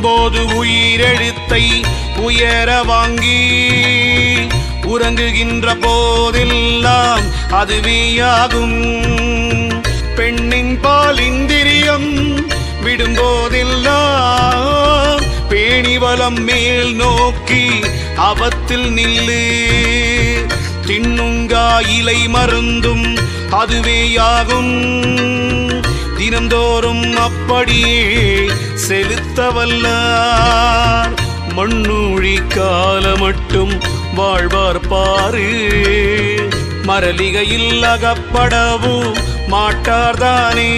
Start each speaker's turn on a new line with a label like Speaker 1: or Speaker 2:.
Speaker 1: உண்ணும்போது உயிரெழுத்தை உயர வாங்கி உறங்குகின்ற போதெல்லாம் அதுவேயாகும். பெண்ணின் பால் இந்திரியம் விடும்போதெல்லாம் பேணிவலம் மேல் நோக்கி அவத்தில் நில்லு. தின்னுங்கா இலை மருந்தும் அதுவேயாகும். தினந்தோறும் அப்படியே செலுத்தவல்லார் மண்ணூழி கால மட்டும் வாழ்வார் பாரு. மரலிகையில் அகப்படவும் மாட்டார்தானே.